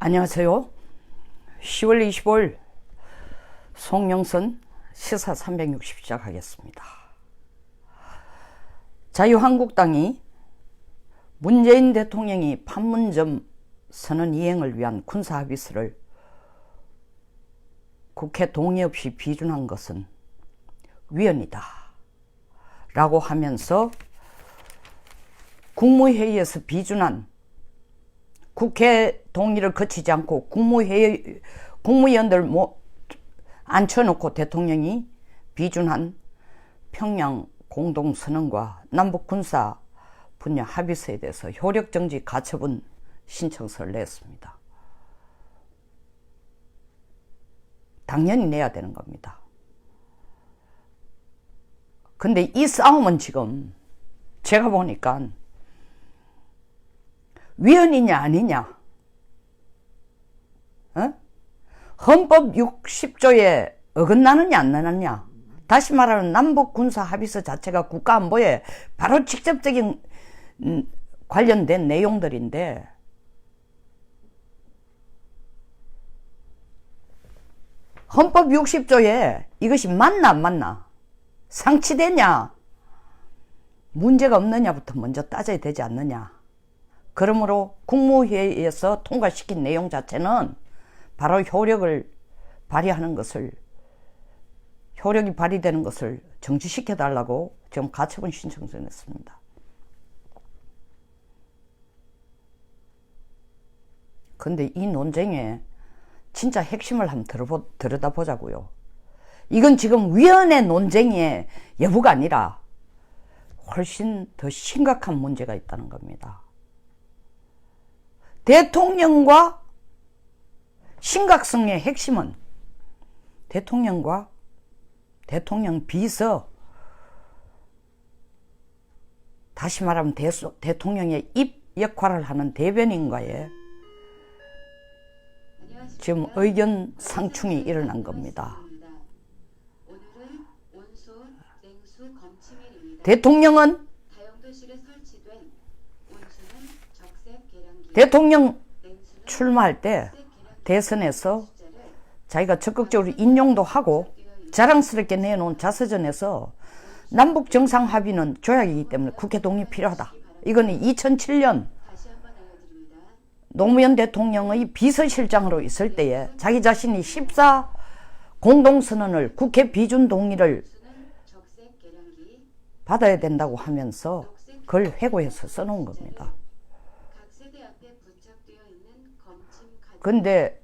안녕하세요. 10월 25일 송영선 시사 360 시작하겠습니다. 자유한국당이 문재인 대통령이 판문점 선언 이행을 위한 군사합의서를 국회 동의 없이 비준한 것은 위헌이다 라고 하면서 국무회의에서 비준한, 국회 동의를 거치지 않고 국무위원들 앉혀놓고 대통령이 비준한 평양 공동선언과 남북군사 분야 합의서에 대해서 효력정지 가처분 신청서를 냈습니다. 당연히 내야 되는 겁니다. 근데 이 싸움은 지금 제가 보니까 위헌이냐 아니냐, 헌법 60조에 어긋나느냐 안 나느냐, 다시 말하면 남북군사합의서 자체가 국가안보에 바로 직접적인 관련된 내용들인데 헌법 60조에 이것이 맞나 안 맞나, 상치되냐, 문제가 없느냐부터 먼저 따져야 되지 않느냐. 그러므로 국무회의에서 통과시킨 내용 자체는 바로 효력이 발휘되는 것을 정지시켜달라고 지금 가처분 신청서 냈습니다. 근데 이 논쟁의 진짜 핵심을 한번 들여다보자고요. 이건 지금 위헌의 논쟁의 여부가 아니라 훨씬 더 심각한 문제가 있다는 겁니다. 대통령과 심각성의 핵심은 대통령과 대통령 비서, 다시 말하면 대통령의 입 역할을 하는 대변인과의 지금 의견 상충이 일어난 겁니다. 대통령은 대통령 출마할 때 대선에서 자기가 적극적으로 인용도 하고 자랑스럽게 내놓은 자서전에서 남북 정상합의는 조약이기 때문에 국회 동의 필요하다. 이거는 2007년 노무현 대통령의 비서실장으로 있을 때에 자기 자신이 14 공동선언을 국회 비준 동의를 받아야 된다고 하면서 그걸 회고해서 써놓은 겁니다. 근데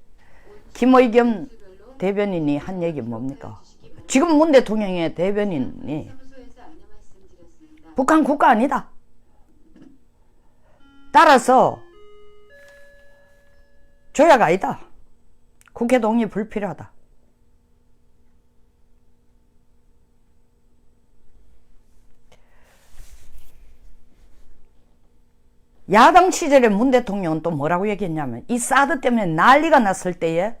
김의겸 대변인이 한 얘기 뭡니까? 지금 문 대통령의 대변인이 북한 국가 아니다. 따라서 조약 아니다. 국회 동의 불필요하다. 야당 시절에 문 대통령은 또 뭐라고 얘기했냐면, 이 사드 때문에 난리가 났을 때에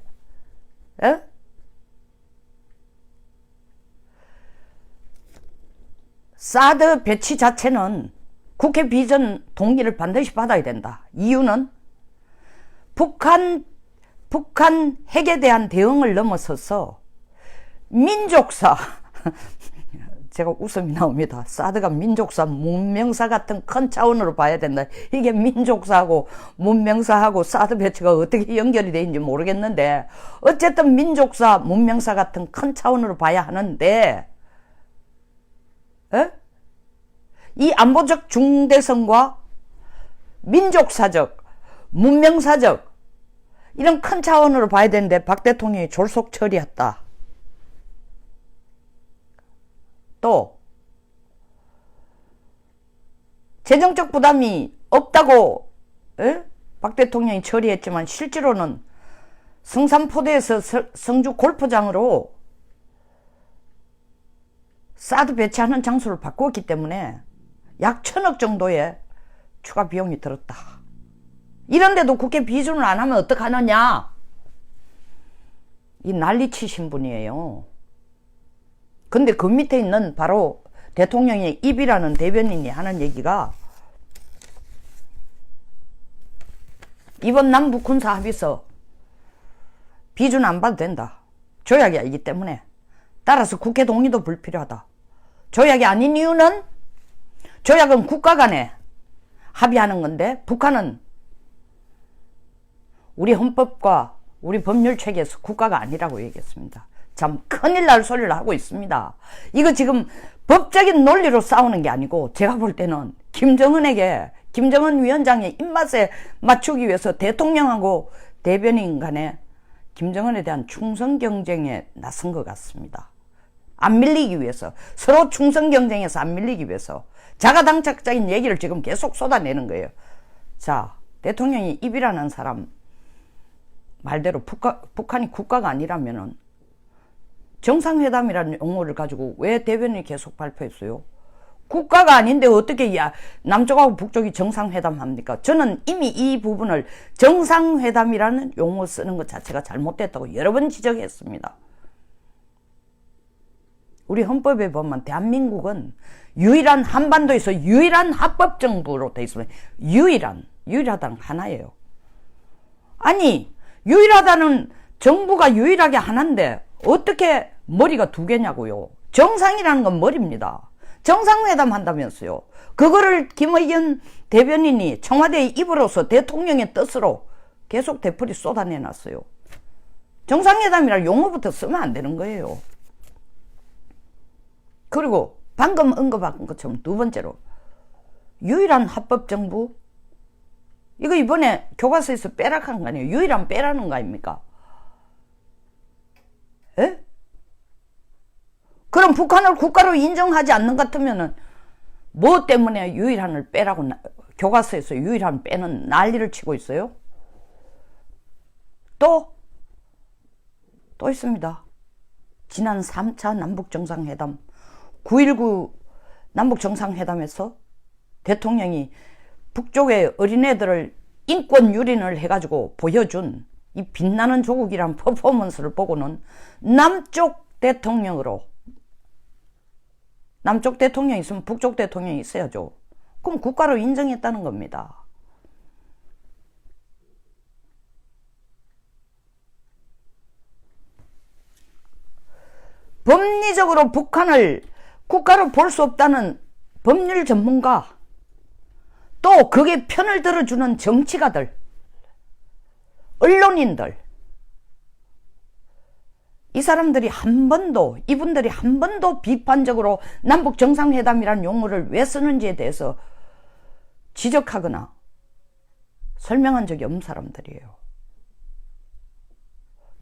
사드 배치 자체는 국회 비전 동의를 반드시 받아야 된다. 이유는 북한 핵에 대한 대응을 넘어서서 민족사 제가 웃음이 나옵니다. 사드가 민족사, 문명사 같은 큰 차원으로 봐야 된다. 이게 민족사하고 문명사하고 사드 배치가 어떻게 연결이 되는지 모르겠는데 어쨌든 민족사, 문명사 같은 큰 차원으로 봐야 하는데 이 안보적 중대성과 민족사적, 문명사적 이런 큰 차원으로 봐야 되는데 박 대통령이 졸속 처리했다. 또 재정적 부담이 없다고 박 대통령이 처리했지만 실제로는 성산포대에서 성주 골프장으로 사드 배치하는 장소를 바꾸었기 때문에 약 1,000억 정도의 추가 비용이 들었다. 이런데도 국회 비준을 안 하면 어떡하느냐, 이 난리치신 분이에요. 근데 그 밑에 있는 바로 대통령의 입이라는 대변인이 하는 얘기가 이번 남북 군사 합의서 비준 안 봐도 된다. 조약이 아니기 때문에. 따라서 국회 동의도 불필요하다. 조약이 아닌 이유는 조약은 국가 간에 합의하는 건데 북한은 우리 헌법과 우리 법률 체계에서 국가가 아니라고 얘기했습니다. 참 큰일 날 소리를 하고 있습니다. 이거 지금 법적인 논리로 싸우는 게 아니고 제가 볼 때는 김정은 위원장의 입맛에 맞추기 위해서 대통령하고 대변인 간에 김정은에 대한 충성 경쟁에 나선 것 같습니다. 안 밀리기 위해서, 서로 충성 경쟁에서 안 밀리기 위해서 자가당착적인 얘기를 지금 계속 쏟아내는 거예요. 자, 대통령이 입이라는 사람 말대로 북한이 국가가 아니라면은 정상회담이라는 용어를 가지고 왜 대변인이 계속 발표했어요? 국가가 아닌데 어떻게 남쪽하고 북쪽이 정상회담 합니까? 저는 이미 이 부분을 정상회담이라는 용어 쓰는 것 자체가 잘못됐다고 여러 번 지적했습니다. 우리 헌법에 보면 대한민국은 유일한 한반도에서 유일한 합법정부로 되어 있습니다. 유일하다는 하나예요. 아니 유일하다는 정부가 유일하게 하나인데 어떻게 머리가 두 개냐고요. 정상이라는 건 머리입니다. 정상회담 한다면서요. 그거를 김의겸 대변인이 청와대의 입으로서 대통령의 뜻으로 계속 되풀이 쏟아내놨어요. 정상회담이라는 용어부터 쓰면 안 되는 거예요. 그리고 방금 언급한 것처럼 두 번째로 유일한 합법정부, 이거 이번에 교과서에서 빼락한 거 아니에요. 유일한 빼라는 거 아닙니까? 에? 그럼 북한을 국가로 인정하지 않는 것 같으면은 뭐 때문에 유일한을 빼라고 교과서에서 유일한 빼는 난리를 치고 있어요? 또 있습니다. 지난 3차 남북정상회담 9.19 남북정상회담에서 대통령이 북쪽의 어린애들을 인권 유린을 해가지고 보여준 이 빛나는 조국이란 퍼포먼스를 보고는 남쪽 대통령이 있으면 북쪽 대통령이 있어야죠. 그럼 국가로 인정했다는 겁니다. 법리적으로 북한을 국가로 볼 수 없다는 법률 전문가, 또 그게 편을 들어주는 정치가들, 언론인들, 이분들이 한 번도 비판적으로 남북 정상회담이라는 용어를 왜 쓰는지에 대해서 지적하거나 설명한 적이 없는 사람들이에요.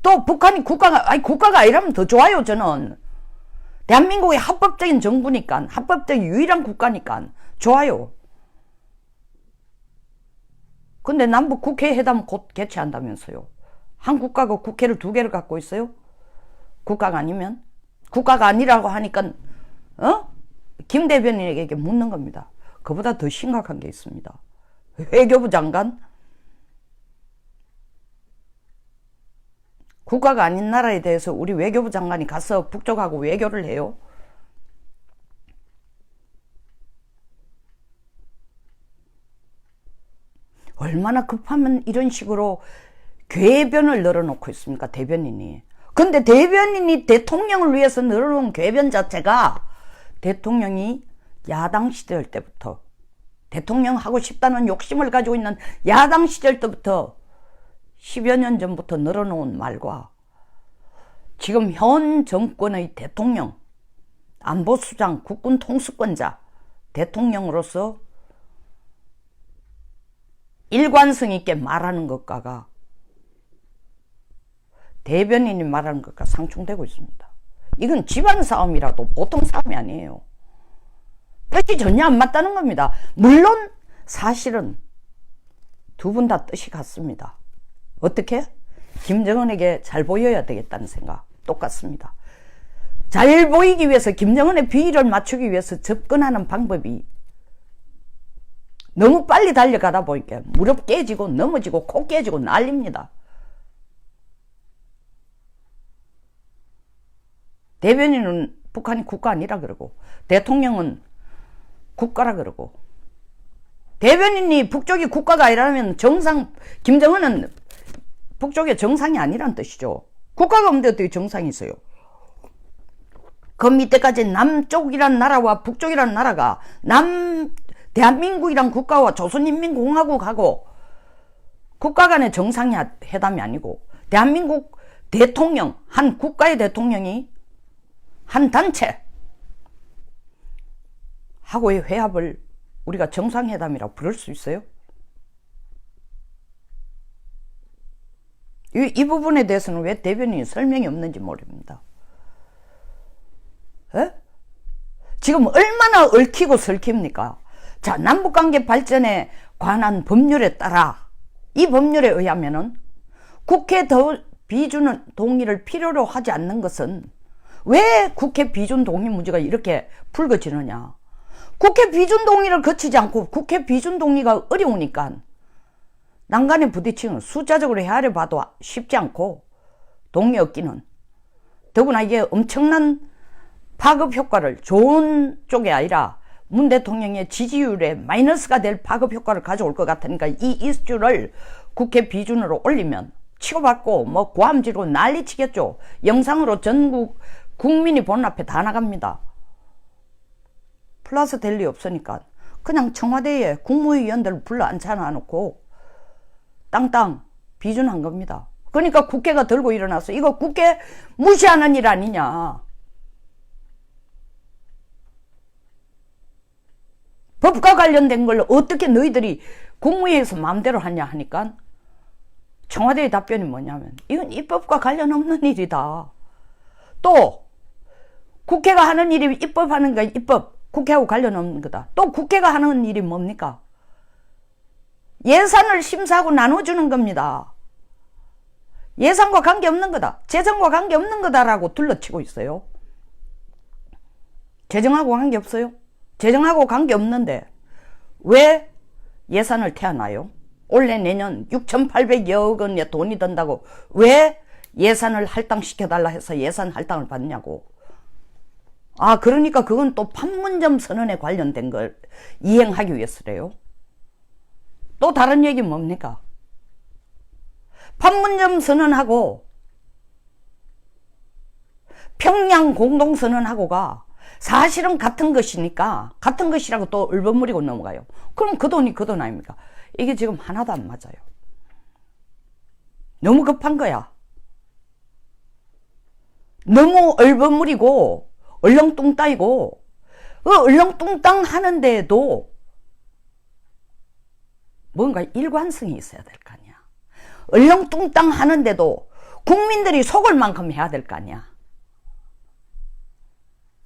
또 북한이 국가가 아니라면 더 좋아요. 저는 대한민국의 합법적인 정부니까, 합법적인 유일한 국가니까 좋아요. 근데 남북 국회 회담 곧 개최한다면서요. 한 국가가 국회를 2개를 갖고 있어요? 국가가 아니면? 국가가 아니라고 하니까 김 대변인에게 묻는 겁니다. 그보다 더 심각한 게 있습니다. 외교부 장관? 국가가 아닌 나라에 대해서 우리 외교부 장관이 가서 북쪽하고 외교를 해요? 얼마나 급하면 이런 식으로 궤변을 늘어놓고 있습니까, 대변인이. 근데 대변인이 대통령을 위해서 늘어놓은 궤변 자체가 대통령이 야당 시절 때부터, 대통령 하고 싶다는 욕심을 가지고 있는 야당 시절 때부터 10여 년 전부터 늘어놓은 말과 지금 현 정권의 대통령, 안보수장, 국군 통수권자, 대통령으로서 일관성 있게 말하는 것과가 대변인이 말하는 것과 상충되고 있습니다. 이건 집안 싸움이라도 보통 싸움이 아니에요. 뜻이 전혀 안 맞다는 겁니다. 물론 사실은 두 분 다 뜻이 같습니다. 어떻게? 김정은에게 잘 보여야 되겠다는 생각 똑같습니다. 잘 보이기 위해서, 김정은의 비위를 맞추기 위해서 접근하는 방법이 너무 빨리 달려가다 보니까 무릎 깨지고 넘어지고 코 깨지고 난립니다. 대변인은 북한이 국가 아니라 그러고, 대통령은 국가라 그러고, 대변인이 북쪽이 국가가 아니라면 김정은은 북쪽의 정상이 아니란 뜻이죠. 국가가 없는데 어떻게 정상이 있어요? 그 밑에까지 남쪽이란 나라와 북쪽이란 나라가 대한민국이란 국가와 조선인민공화국하고 국가 간의 정상회담이 아니고 대한민국 대통령, 한 국가의 대통령이 한 단체 하고의 회합을 우리가 정상회담이라고 부를 수 있어요? 이 부분에 대해서는 왜 대변인이 설명이 없는지 모릅니다. 에? 지금 얼마나 얽히고 설킵니까? 자, 남북관계 발전에 관한 법률에 따라 이 법률에 의하면은 국회 비준 동의를 필요로 하지 않는 것은 왜 국회 비준 동의 문제가 이렇게 불거지느냐? 국회 비준 동의를 거치지 않고 국회 비준 동의가 어려우니까 난간에 부딪히는 숫자적으로 헤아려 봐도 쉽지 않고 동의 얻기는 더구나 이게 엄청난 파급 효과를 좋은 쪽이 아니라 문 대통령의 지지율에 마이너스가 될 파급 효과를 가져올 것 같으니까 이 이슈를 국회 비준으로 올리면 치고받고 뭐 고함지르고 난리치겠죠. 영상으로 전국 국민이 보는 앞에 다 나갑니다. 플러스 될 리 없으니까 그냥 청와대에 국무위원들을 불러 앉혀놔놓고 땅땅 비준한 겁니다. 그러니까 국회가 들고 일어나서 이거 국회 무시하는 일 아니냐. 법과 관련된 걸 어떻게 너희들이 국무회의에서 마음대로 하냐 하니까 청와대의 답변이 뭐냐면 이건 입법과 관련 없는 일이다. 또 국회가 하는 일이 입법하는 거 입법, 국회하고 관련 없는 거다. 또 국회가 하는 일이 뭡니까? 예산을 심사하고 나눠주는 겁니다. 예산과 관계없는 거다. 재정과 관계없는 거다라고 둘러치고 있어요. 재정하고 관계없어요? 재정하고 관계없는데 왜 예산을 태어나요? 올해 내년 6,800여 원의 돈이 든다고 왜 예산을 할당시켜달라 해서 예산 할당을 받냐고. 아, 그러니까 그건 또 판문점 선언에 관련된 걸 이행하기 위해서래요. 또 다른 얘기 뭡니까? 판문점 선언하고 평양 공동선언하고가 사실은 같은 것이니까 같은 것이라고 또 얼버무리고 넘어가요. 그럼 그 돈이 그 돈 아닙니까? 이게 지금 하나도 안 맞아요. 너무 급한 거야. 너무 얼버무리고 얼렁뚱땅이고 얼렁뚱땅 하는데도 뭔가 일관성이 있어야 될 거 아니야. 얼렁뚱땅 하는데도 국민들이 속을 만큼 해야 될 거 아니야.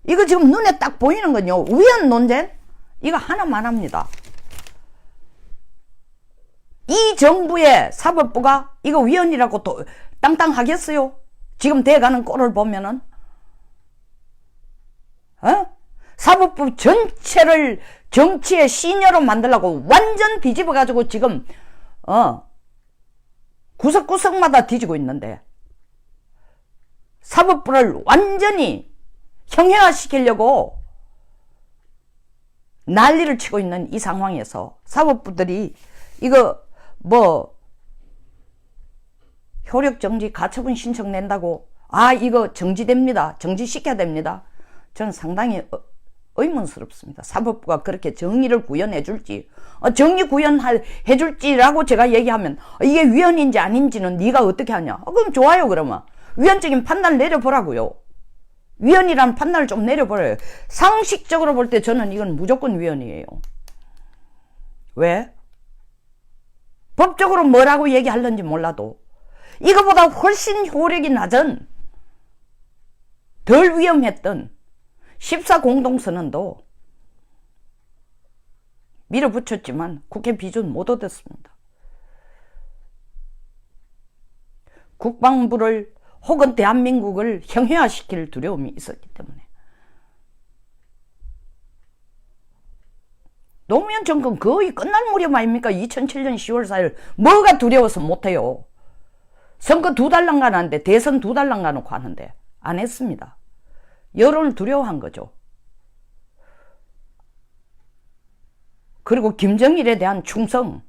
이거 지금 눈에 딱 보이는 건요. 위헌 논쟁? 이거 하나만 합니다. 이 정부의 사법부가 이거 위헌이라고 또 땅땅 하겠어요? 지금 돼가는 꼴을 보면은 사법부 전체를 정치의 시녀로 만들려고 완전 뒤집어 가지고 지금 구석구석마다 뒤지고 있는데 사법부를 완전히 형해화시키려고 난리를 치고 있는 이 상황에서 사법부들이 이거 뭐 효력정지 가처분 신청 낸다고 이거 정지됩니다. 정지시켜야 됩니다. 저는 상당히 의문스럽습니다. 사법부가 그렇게 정의를 구현해 줄지 정의 구현해 줄지라고 제가 얘기하면 이게 위헌인지 아닌지는 네가 어떻게 하냐. 그럼 좋아요. 그러면 위헌적인 판단을 내려보라고요. 위헌이라는 판단을 좀 내려보래요. 상식적으로 볼 때 저는 이건 무조건 위헌이에요. 왜? 법적으로 뭐라고 얘기하는지 몰라도 이거보다 훨씬 효력이 낮은 덜 위험했던 14 공동선언도 밀어붙였지만 국회 비준 못 얻었습니다. 국방부를 혹은 대한민국을 형해화시킬 두려움이 있었기 때문에. 노무현 정권 거의 끝날 무렵 아닙니까? 2007년 10월 4일 뭐가 두려워서 못해요. 선거 2달 남가는데 대선 2달 남가놓고 하는데 안 했습니다. 여론을 두려워한 거죠. 그리고 김정일에 대한 충성,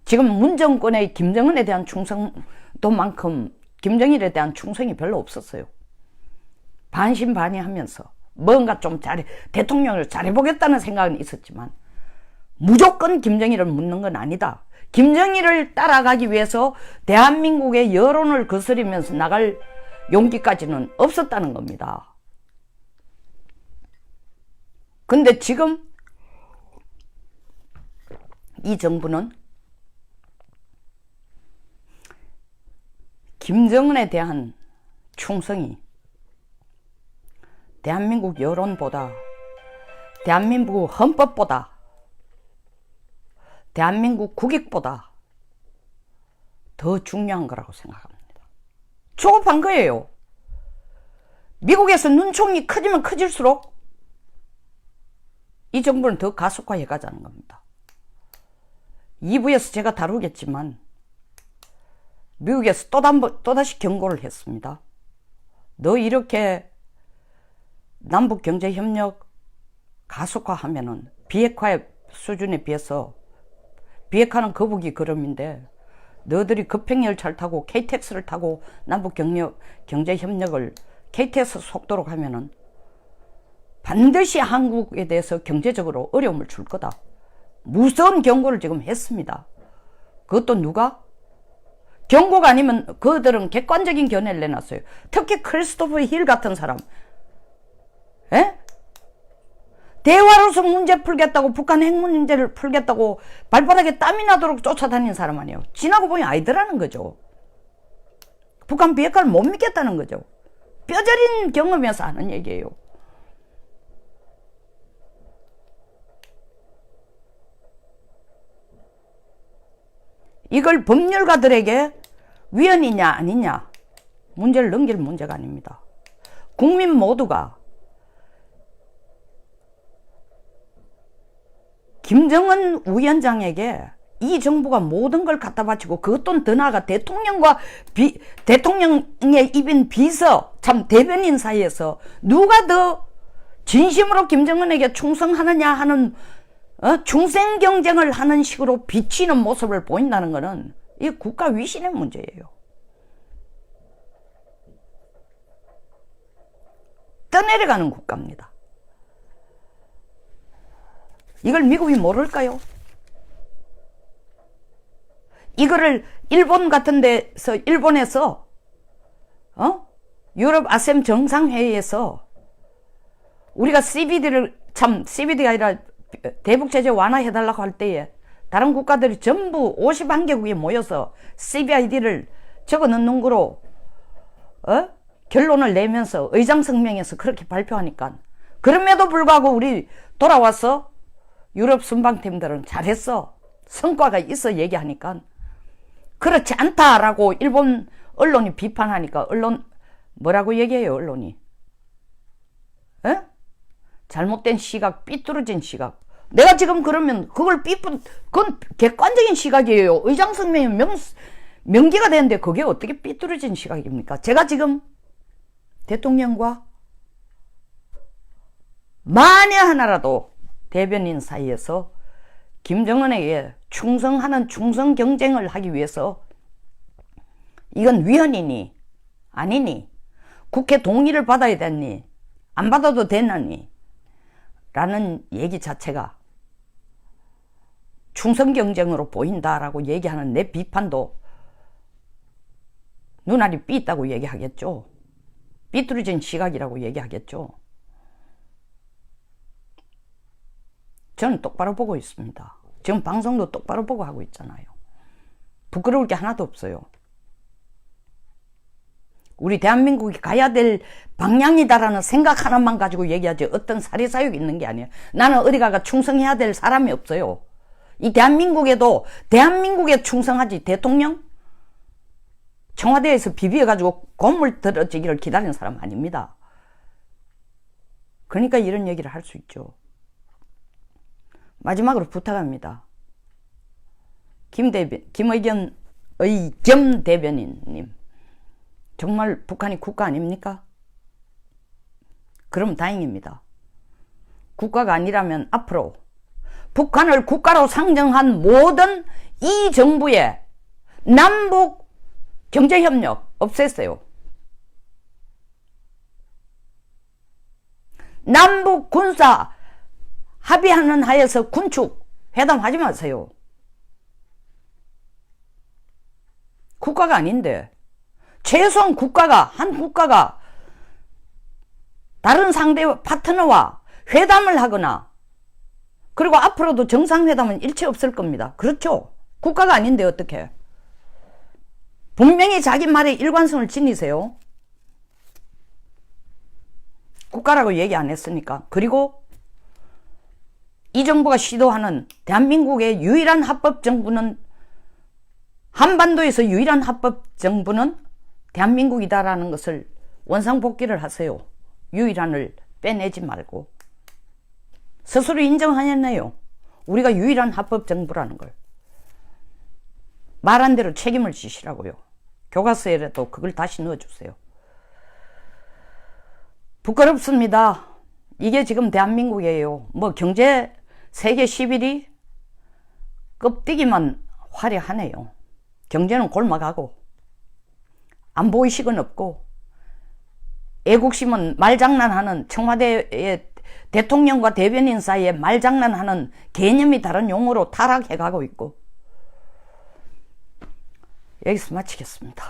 지금 문 정권의 김정은에 대한 충성도만큼 김정일에 대한 충성이 별로 없었어요. 반신반의하면서 뭔가 좀 대통령을 잘해보겠다는 생각은 있었지만 무조건 김정일을 묻는 건 아니다. 김정일을 따라가기 위해서 대한민국의 여론을 거스리면서 나갈 용기까지는 없었다는 겁니다. 근데 지금 이 정부는 김정은에 대한 충성이 대한민국 여론보다, 대한민국 헌법보다, 대한민국 국익보다 더 중요한 거라고 생각합니다. 조급한 거예요. 미국에서 눈총이 커지면 커질수록 이 정부는 더 가속화해 가자는 겁니다. 2부에서 제가 다루겠지만 미국에서 또다시 경고를 했습니다. 너 이렇게 남북경제협력 가속화하면은 비핵화 수준에 비해서, 비핵화는 거북이 걸음인데 너희들이 급행열차를 타고 KTX를 타고 남북경제협력을 KTX 속도로 가면은 반드시 한국에 대해서 경제적으로 어려움을 줄 거다. 무서운 경고를 지금 했습니다. 그것도 누가? 경고가 아니면 그들은 객관적인 견해를 내놨어요. 특히 크리스토퍼 힐 같은 사람. 에? 대화로서 문제 풀겠다고, 북한 핵 문제를 풀겠다고 발바닥에 땀이 나도록 쫓아다니는 사람 아니에요. 지나고 보니 아이들하는 거죠. 북한 비핵화를 못 믿겠다는 거죠. 뼈저린 경험에서 하는 얘기예요. 이걸 법률가들에게 위헌이냐 아니냐 문제를 넘길 문제가 아닙니다. 국민 모두가 김정은 위원장에게 이 정부가 모든 걸 갖다 바치고, 그것도 더 나아가 대통령의 입인 비서, 참 대변인 사이에서 누가 더 진심으로 김정은에게 충성하느냐 하는 중생 경쟁을 하는 식으로 비치는 모습을 보인다는 것은 이 국가 위신의 문제예요. 떠내려가는 국가입니다. 이걸 미국이 모를까요? 이거를 일본 같은 데서, 일본에서 유럽 아셈 정상회의에서 우리가 CBD가 아니라 대북 제재 완화해달라고 할 때에 다른 국가들이 전부 51개국이 모여서 CBID를 적어 넣는 거로 결론을 내면서 의장성명에서 그렇게 발표하니까, 그럼에도 불구하고 우리 돌아와서 유럽 순방팀들은 잘했어, 성과가 있어 얘기하니까, 그렇지 않다라고 일본 언론이 비판하니까 언론 뭐라고 얘기해요? 언론이 잘못된 시각, 삐뚤어진 시각. 내가 지금 그러면 그건 객관적인 시각이에요. 의장성명이 명기가 되는데 그게 어떻게 삐뚤어진 시각입니까? 제가 지금 대통령과 만에 하나라도 대변인 사이에서 김정은에게 충성하는 충성 경쟁을 하기 위해서 이건 위헌이니 아니니, 국회 동의를 받아야 되니 안 받아도 되나니 라는 얘기 자체가 충성 경쟁으로 보인다라고 얘기하는 내 비판도 눈알이 삐있다고 얘기하겠죠. 삐뚤어진 시각이라고 얘기하겠죠. 저는 똑바로 보고 있습니다. 지금 방송도 똑바로 보고 하고 있잖아요. 부끄러울 게 하나도 없어요. 우리 대한민국이 가야 될 방향이다라는 생각 하나만 가지고 얘기하지 어떤 사리사욕이 있는 게 아니에요. 나는 어디 가가 충성해야 될 사람이 없어요. 이 대한민국에도 대한민국에 충성하지, 대통령? 청와대에서 비비어가지고 고물 들어지기를 기다리는 사람 아닙니다. 그러니까 이런 얘기를 할 수 있죠. 마지막으로 부탁합니다. 김의겸 대변인님, 정말 북한이 국가 아닙니까? 그럼 다행입니다. 국가가 아니라면 앞으로 북한을 국가로 상정한 모든 이 정부의 남북 경제협력, 없앴어요. 남북 군사 합의하는 하에서 군축 회담하지 마세요. 국가가 아닌데 최소한 한 국가가 다른 상대 파트너와 회담을 하거나, 그리고 앞으로도 정상회담은 일체 없을 겁니다. 그렇죠? 국가가 아닌데 어떻게? 분명히 자기 말에 일관성을 지니세요. 국가라고 얘기 안 했으니까. 그리고 이 정부가 시도하는 대한민국의 유일한 합법 정부는, 한반도에서 유일한 합법 정부는 대한민국이다라는 것을 원상복귀를 하세요. 유일한을 빼내지 말고. 스스로 인정하셨네요. 우리가 유일한 합법 정부라는 걸. 말한 대로 책임을 지시라고요. 교과서에라도 그걸 다시 넣어주세요. 부끄럽습니다. 이게 지금 대한민국이에요. 뭐 경제 세계 11위 껍데기만 화려하네요. 경제는 골마가고 안보의식은 없고, 애국심은 말장난하는, 청와대의 대통령과 대변인 사이에 말장난하는 개념이 다른 용어로 타락해가고 있고. 여기서 마치겠습니다.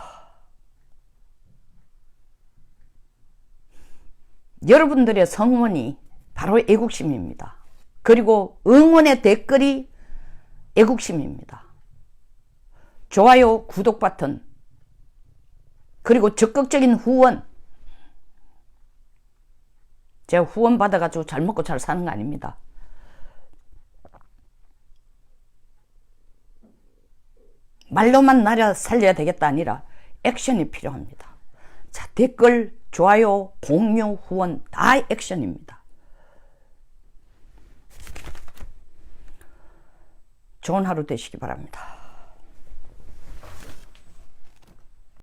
여러분들의 성원이 바로 애국심입니다. 그리고 응원의 댓글이 애국심입니다. 좋아요, 구독 버튼, 그리고 적극적인 후원. 제가 후원 받아가지고 잘 먹고 잘 사는 거 아닙니다. 말로만 나라 살려야 되겠다 아니라 액션이 필요합니다. 자, 댓글, 좋아요, 공유, 후원 다 액션입니다. 좋은 하루 되시기 바랍니다.